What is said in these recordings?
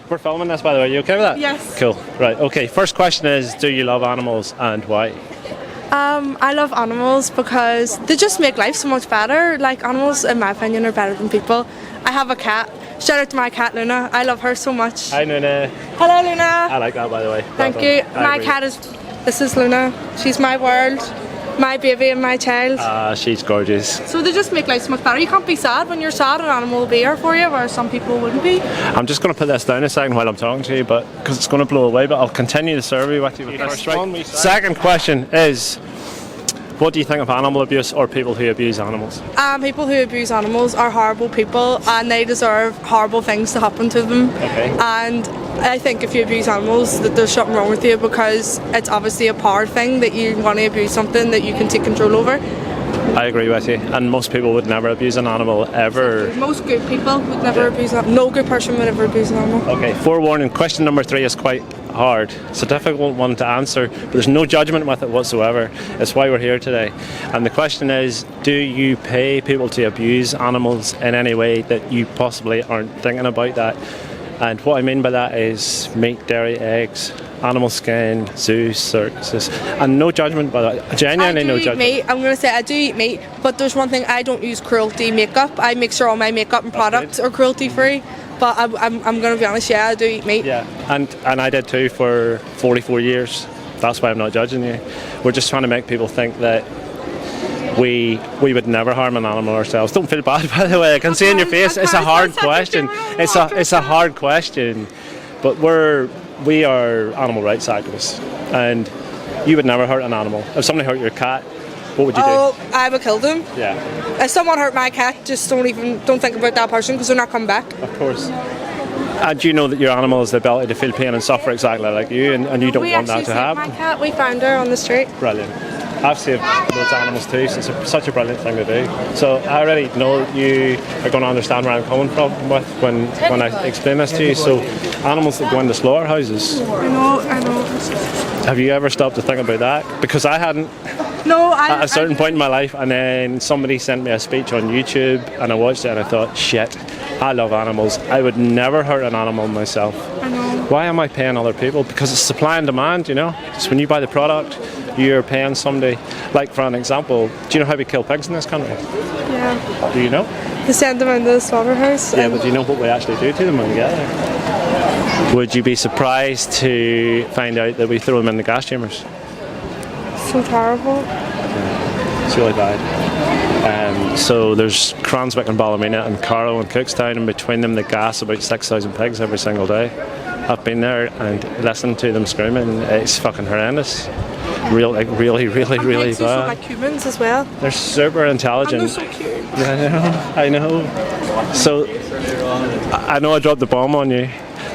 We're filming this, by the way. You okay with that? Yes. Cool. Right. Okay. First question is, do you love animals and why? I love animals because they just make life so much better. Like, animals, in my opinion, are better than people. I have a cat. Shout out to my cat, Luna. I love her so much. Hi, Luna. Hello, Luna. I like that, by the way. Thank you. My cat this is Luna. She's my world, my baby and my child. She's gorgeous. So they just make life so much better. You can't be sad. When you're sad, an animal will be here for you, whereas some people wouldn't be. I'm just going to put this down a second while I'm talking to you, but because it's going to blow away, but I'll continue the survey with you. First, right? Second question is, what do you think of animal abuse or people who abuse animals? People who abuse animals are horrible people and they deserve horrible things to happen to them. Okay. And I think if you abuse animals that there's something wrong with you, because it's obviously a power thing that you want to abuse something that you can take control over. I agree with you, and most people would never abuse an animal ever. Most good people would never abuse an animal. No good person would ever abuse an animal. Okay, forewarning, question number 3 is quite hard. It's a difficult one to answer, but there's no judgment with it whatsoever. It's why we're here today. And the question is, do you pay people to abuse animals in any way that you possibly aren't thinking about that? And what I mean by that is meat, dairy, eggs, animal skin, zoos, circuses, and no judgment by that. Genuinely no judgment. Meat. I'm going to say I do eat meat, but there's one thing, I don't use cruelty makeup. I make sure all my makeup and products are cruelty free. But I'm going to be honest, yeah, I do eat meat. Yeah, and I did too for 44 years. That's why I'm not judging you. We're just trying to make people think that we would never harm an animal ourselves. Don't feel bad, by the way. I can see in your face. It's a hard question. It's a hard question. But we are animal rights activists, and you would never hurt an animal. If somebody hurt your cat, what would you do? Oh, I would kill them. Yeah. If someone hurt my cat, just don't think about that person, because they're not coming back. Of course. And you know that your animal has the ability to feel pain and suffer exactly like you, and you don't want that to happen. My cat, we found her on the street. Brilliant. I've saved those animals too, so it's such a brilliant thing to do. So I already know that you are going to understand where I'm coming from when I explain this to you. So animals that go into slaughterhouses. I know. Have you ever stopped to think about that? Because I hadn't. No, at a certain point in my life, and then somebody sent me a speech on YouTube and I watched it and I thought, shit, I love animals. I would never hurt an animal myself. I know. Why am I paying other people? Because it's supply and demand, you know. So when you buy the product, you're paying somebody. Like, for an example, do you know how we kill pigs in this country? Yeah. Do you know? They send them into the slaughterhouse. Yeah, but do you know what we actually do to them when we get there? Would you be surprised to find out that we throw them in the gas chambers? So terrible. Yeah, it's really bad. So there's Cranswick and Ballymena and Carlow and Cookstown, and between them they gas about 6,000 pigs every single day. I've been there and listened to them screaming. It's fucking horrendous. Really pigs bad. are like humans as well. They're super intelligent. And they're so cute. Yeah, I know. So I know I dropped the bomb on you,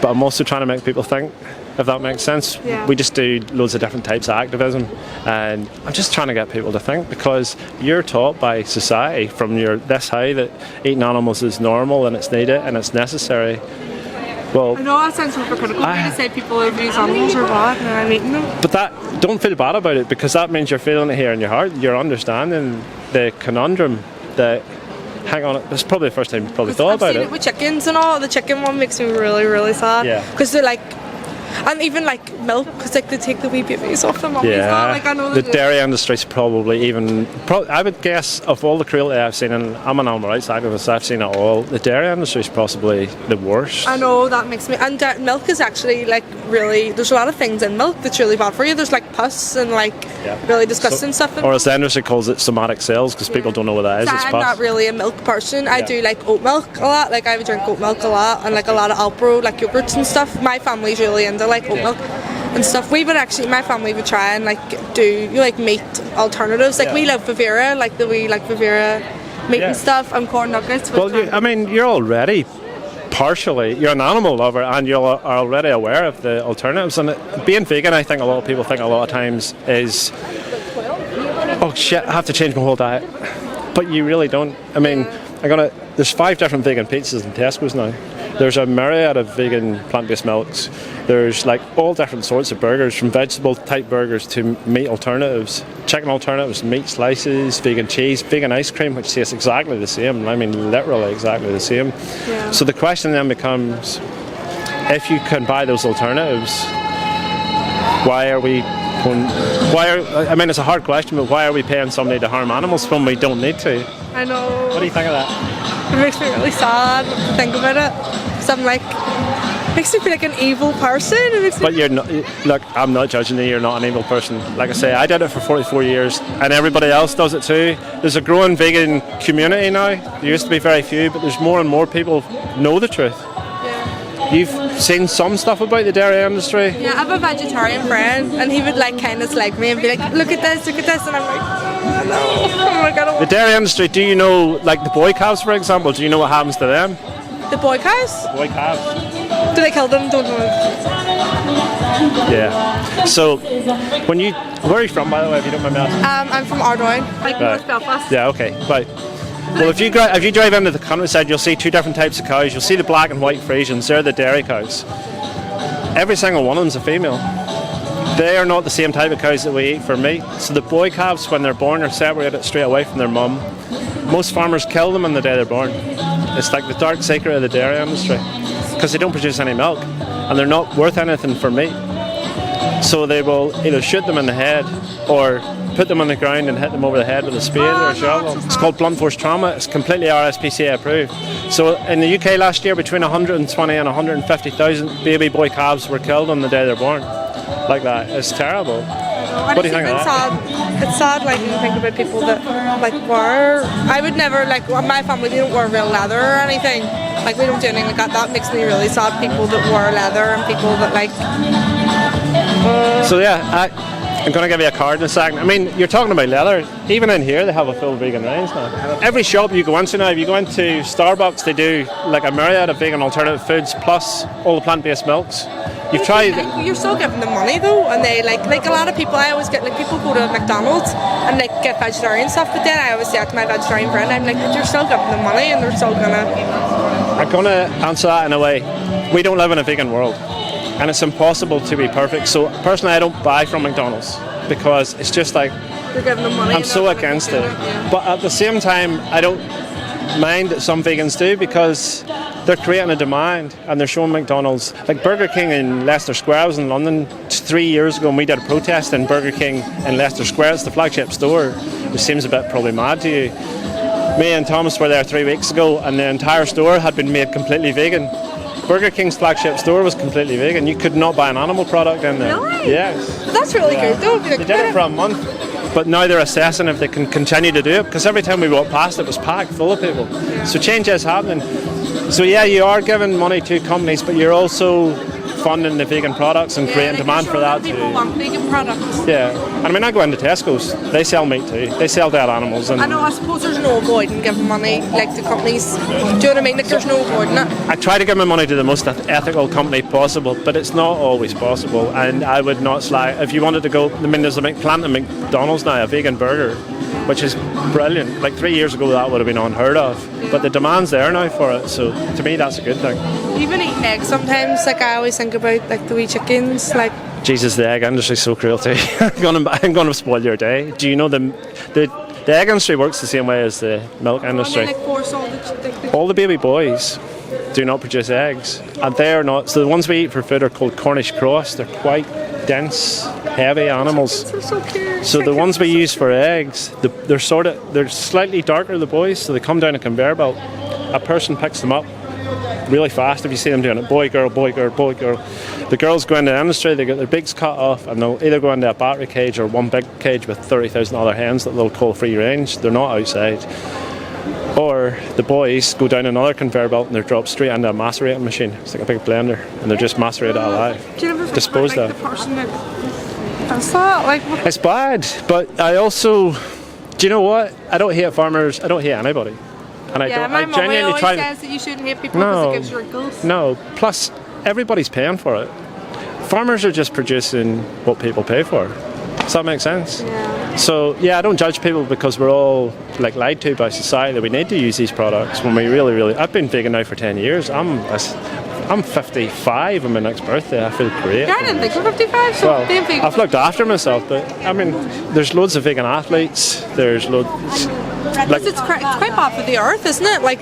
but I'm also trying to make people think, if that makes sense. Yeah. We just do loads of different types of activism, and I'm just trying to get people to think, because you're taught by society from this high that eating animals is normal and it's needed and it's necessary. Well, I know that sounds hypocritical to say people abuse animals or bad and I'm eating them. But don't feel bad about it, because that means you're feeling it here in your heart. You're understanding the conundrum that, hang on, it's probably the first time you've probably thought about it. With chickens and all. The chicken one makes me really sad. Yeah. Because they're like, and even like milk, because like they take the wee babies off the mummies. Yeah. Like, I know the dairy industry's probably I would guess, of all the cruelty I've seen, and I'm an animal rights activist, I've seen it all, the dairy industry's possibly the worst. I know, that makes me, and milk is actually like really, there's a lot of things in milk that's really bad for you. There's like pus and like really disgusting stuff in Or milk. as the industry calls it, somatic cells, because people don't know what that is. It's I'm pus. not really a milk person. I do like oat milk a lot. Like I would drink oat milk a lot, and like a lot of Alpro, like yogurts and stuff. My family's really into like oat milk and stuff. We would actually, my family would try and like do like meat alternatives. Like we love Vivera, like Vivera meat and stuff, and corn nuggets. Well, you're already partially, you're an animal lover, and you are already aware of the alternatives. And being vegan, I think a lot of people think a lot of times is, oh shit, I have to change my whole diet. But you really don't. I mean, there's 5 different vegan pizzas in Tesco's now. There's a myriad of vegan plant-based milks. There's like all different sorts of burgers, from vegetable type burgers to meat alternatives, chicken alternatives, meat slices, vegan cheese, vegan ice cream, which tastes exactly the same. I mean, literally exactly the same. Yeah. So the question then becomes, if you can buy those alternatives, why are we? I mean, it's a hard question, but why are we paying somebody to harm animals when we don't need to? I know. What do you think of that? It makes me really sad to think about it. So I'm like, it makes me feel like an evil person. But you're not. Look, I'm not judging you. You're not an evil person. Like I say, I did it for 44 years, and everybody else does it too. There's a growing vegan community now. There used to be very few, but there's more and more people know the truth. You've seen some stuff about the dairy industry? Yeah, I have a vegetarian friend, and he would like kind of slag me and be like, look at this, and I'm like, oh no, oh my god. The dairy industry, do you know, like the boy calves for example, do you know what happens to them? The boy cows? The boy calves. Do they kill them? Don't know. Yeah. So, where are you from by the way, if you don't mind me asking? I'm from Ardoyne, like North Belfast. Yeah, okay, right. Well, if you drive into the countryside, you'll see two different types of cows. You'll see the black and white Friesians. They're the dairy cows. Every single one of them's a female. They are not the same type of cows that we eat for meat. So the boy calves, when they're born, are separated straight away from their mum. Most farmers kill them on the day they're born. It's like the dark secret of the dairy industry because they don't produce any milk and they're not worth anything for meat. So they will either shoot them in the head or put them on the ground and hit them over the head with a spade or a shovel. It's called blunt force trauma. It's completely RSPCA approved. So in the UK last year, between 120 and 150,000 baby boy calves were killed on the day they're born. Like that. It's terrible. What do you think of that? It's sad, like, when you think about people that, like, wear... I would never, like, my family, they don't wear real leather or anything. Like, we don't do anything like that. That makes me really sad, people that wear leather and people that, like... So, yeah, I'm going to give you a card in a second. I mean, you're talking about leather. Even in here, they have a full vegan range now. Every shop you go into now, if you go into Starbucks, they do, like, a myriad of vegan alternative foods, plus all the plant-based milks. You've tried. You're still giving them money though, and they like a lot of people. I always get like people go to McDonald's and like get vegetarian stuff, but then I always say to my vegetarian friend, I'm like, but you're still giving them money, and they're still gonna. I'm gonna answer that in a way. We don't live in a vegan world, and it's impossible to be perfect. So personally, I don't buy from McDonald's because it's just like you're giving them money. I'm so against it, but at the same time, I don't mind that some vegans do because they're creating a demand and they're showing McDonald's, like Burger King in Leicester Square. I was in London 3 years ago and we did a protest in Burger King in Leicester Square. It's the flagship store, which seems a bit probably mad to you. Me and Thomas were there 3 weeks ago and the entire store had been made completely vegan. Burger King's flagship store was completely vegan. You could not buy an animal product in there. Really? Yes. That's really good though. They did it for a month. But now they're assessing if they can continue to do it because every time we walked past it was packed full of people. So change is happening. So yeah, you are giving money to companies, but you're also funding the vegan products and creating demand for that too. People want vegan products. Yeah, and I mean I go into Tesco's, they sell meat too. They sell dead animals. And I know. I suppose there's no avoiding giving money like to companies. Do you know what I mean? Like there's no avoiding it. I try to give my money to the most ethical company possible, but it's not always possible. And I would not slag. If you wanted to go, I mean, there's a plant in McDonald's now, a vegan burger, which is brilliant. Like 3 years ago, that would have been unheard of. But the demand's there now for it, so to me, that's a good thing. Even eating eggs sometimes, like I always think about like the wee chickens, like. Jesus, the egg industry's so cruelty. I'm going to spoil your day. Do you know the egg industry works the same way as the milk industry? Like force all the baby boys do not produce eggs, and they are not. So the ones we eat for food are called Cornish cross. They're quite dense, heavy animals. So cute. So the ones we use for eggs, they're slightly darker, the boys, so they come down a conveyor belt. A person picks them up really fast if you see them doing it. Boy, girl, boy, girl, boy, girl. The girls go into the industry, they get their beaks cut off and they'll either go into a battery cage or one big cage with 30,000 other hens that they'll call free range. They're not outside. Or the boys go down another conveyor belt and they're dropped straight into a macerating machine. It's like a big blender and they're just macerated alive. Do you ever disposed of. The person that does that? Like, it's bad, but I also, do you know what? I don't hate farmers, I don't hate anybody. And my mum always says that you shouldn't hate people because it gives you wrinkles. No, plus everybody's paying for it. Farmers are just producing what people pay for. Does that make sense? Yeah. So yeah, I don't judge people because we're all like lied to by society that we need to use these products when we really. I've been vegan now for 10 years. I'm 55 on my next birthday. I feel great. Yeah, I didn't think you were 55. So well, being vegan. I've looked after myself, but I mean, there's loads of vegan athletes. There's loads. Like, it's quite bad for the earth, isn't it? Like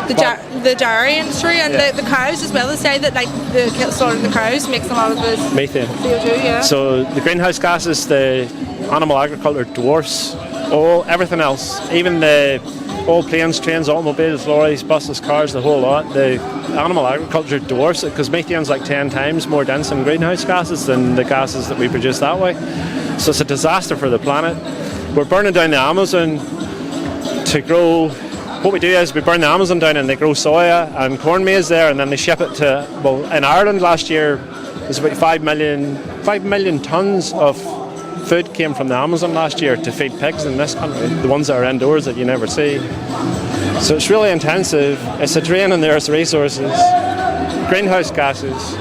the dairy industry and the cows as well. They say that like the slaughtering the cows makes a lot of the methane. CO2. Yeah. So the greenhouse gases, the animal agriculture dwarfs everything else, even the old planes, trains, automobiles, lorries, buses, cars, the whole lot. The animal agriculture dwarfs it because methane's like 10 times more dense in greenhouse gases than the gases that we produce that way. So it's a disaster for the planet. We're burning down the Amazon to grow. What we do is we burn the Amazon down and they grow soya and corn maize there, and then they ship it to, well, in Ireland last year there's about 5 million tonnes of food came from the Amazon last year to feed pigs in this country, the ones that are indoors that you never see. So it's really intensive. It's a drain on the Earth's resources. Greenhouse gases.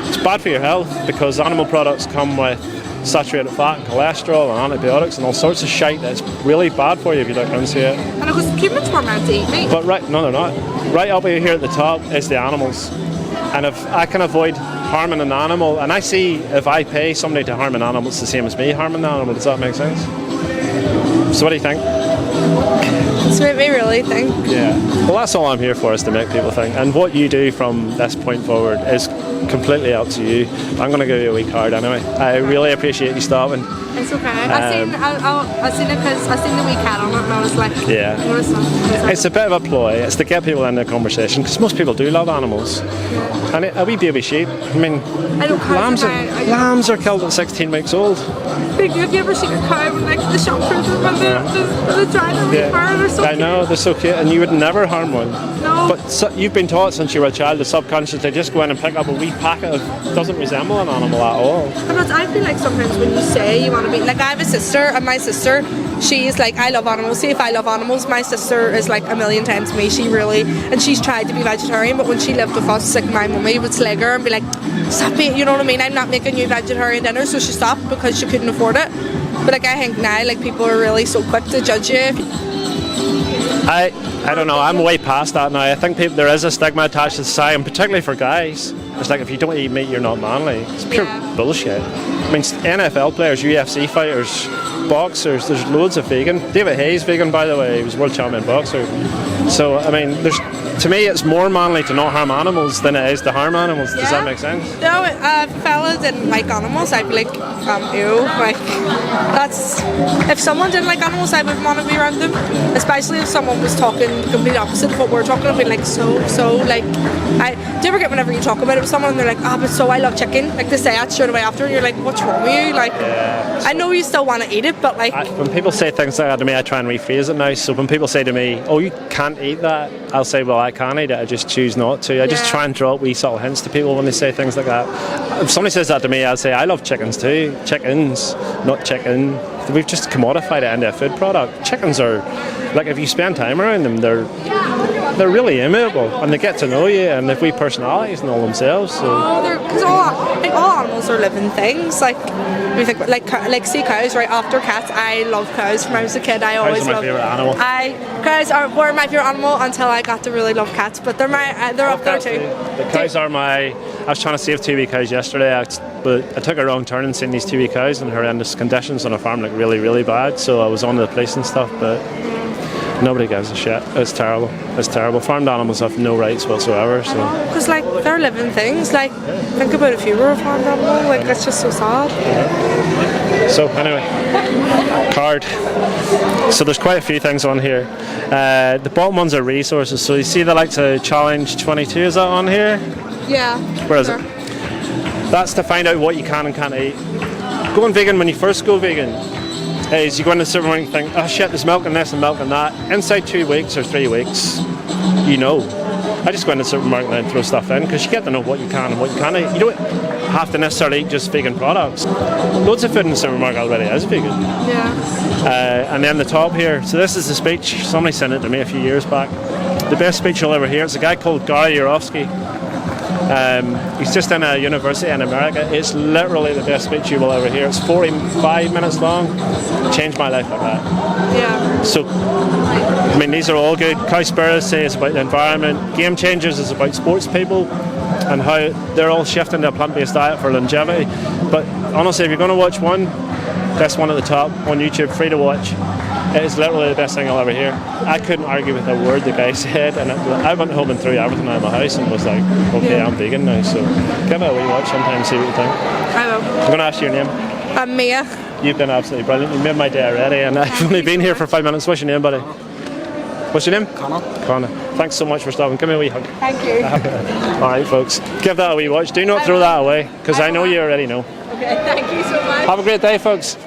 It's bad for your health because animal products come with saturated fat and cholesterol and antibiotics and all sorts of shite that's really bad for you if you don't into it. And of course humans were meant to eat meat. But no they're not. Right up here at the top is the animals. And if I can avoid harming an animal, and I see if I pay somebody to harm an animal, it's the same as me harming the animal. Does that make sense? So what do you think? It's made me really think. Yeah. Well, that's all I'm here for, is to make people think. And what you do from this point forward is completely up to you. I'm going to give you a wee card anyway. I really appreciate you stopping. It's okay. I seen it because I seen the wee cat on it and I was like, yeah. What is that? It's a bit of a ploy. It's to get people in the conversation because most people do love animals. Yeah. And a wee baby sheep. I mean, lambs are killed at 16 weeks old. Have you ever seen a cow with like the shop printed when they're trying to leave her or something? I know, they're so cute, and you would never harm one. No. But you've been taught since you were a child, the subconscious, they just go in and pick up a wee packet of, doesn't resemble an animal at all. But I feel like sometimes when you say you want to be, like I have a sister, and my sister, she's like, I love animals. See, if I love animals, my sister is like a million times me. And she's tried to be vegetarian, but when she lived with us, like my mummy would slag her and be like, stop it, you know what I mean? I'm not making you vegetarian dinner, so she stopped because she couldn't afford it. But like I think now, like people are really so quick to judge you. I don't know, I'm way past that now. I think there is a stigma attached to society, and particularly for guys. It's like if you don't eat meat, you're not manly. It's pure bullshit. I mean, NFL players, UFC fighters, boxers, there's loads of vegan. David Hayes vegan, by the way, he was world champion boxer. So, I mean, to me it's more manly to not harm animals than it is to harm animals. Does that make sense? No, if a fella didn't like animals, I'd be like, ew. Like, that's... If someone didn't like animals, I wouldn't want to be around them. Especially if someone was talking the complete opposite of what we're talking about, like, like... Do you ever get whenever you talk about it with someone and they're like, I love chicken? Like, they say that straight away after, and you're like, what's wrong with you? Like, I know you still want to eat it, but like... when people say things like that to me, I try and rephrase it now. So when people say to me, oh, you can't eat that, I'll say, well, I can eat it, I just choose not to. I just try and draw wee subtle hints to people when they say things like that. If somebody says that to me, I'll say, I love chickens too. Chickens, not chicken. We've just commodified it into a food product. Chickens are, like, if you spend time around them, they're really amiable, and they get to know you, and they've wee personalities and all themselves. So. Because all animals are living things. Like, we think like see cows right after cats. I love cows. When I was a kid, I always loved. Cows are my favourite animal. Cows were my favourite animal until I got to really love cats. But they're up there too. The cows are my. I was trying to save 2 wee cows yesterday, but I took a wrong turn and seen these 2 wee cows in horrendous conditions on a farm, like really, really bad. So I was on to the police and stuff, but. Nobody gives a shit. It's terrible. It's terrible. Farmed animals have no rights whatsoever. So. Because like they're living things. Like think about if you were a farmed animal. Like it's just so sad. So anyway, card. So there's quite a few things on here. The bottom ones are resources. So you see the likes of Challenge 22. Is that on here? Yeah. Where is it? That's to find out what you can and can't eat. Going vegan when you first go vegan. Is you go into the supermarket and think, oh shit, there's milk in this and milk in that. Inside 2 weeks or 3 weeks, you know. I just go into the supermarket and throw stuff in because you get to know what you can and what you can't eat. You don't have to necessarily eat just vegan products. Loads of food in the supermarket already is vegan. Yeah. And then the top here, so this is the speech. Somebody sent it to me a few years back. The best speech you'll ever hear. It's a guy called Gary Yourofsky. He's just in a university in America. It's literally the best speech you will ever hear. It's 45 minutes long. It changed my life like that. Yeah. So, I mean, these are all good. Cowspiracy is about the environment. Game Changers is about sports people and how they're all shifting to a plant-based diet for longevity. But honestly, if you're going to watch one, that's one at the top on YouTube, free to watch. It's literally the best thing I'll ever hear. I couldn't argue with a word the guy said, and I went home and threw everything out of my house and was like, okay, I'm vegan now. So give it a wee watch sometime, see what you think. I will. I'm going to ask you your name. I'm Mia. You've been absolutely brilliant. You made my day already, and I've only been here for 5 minutes. What's your name, buddy? What's your name? Connor. Thanks so much for stopping. Give me a wee hug. Thank you. All right, folks. Give that a wee watch. Do not throw that away, because I know you already know. Okay, thank you so much. Have a great day, folks.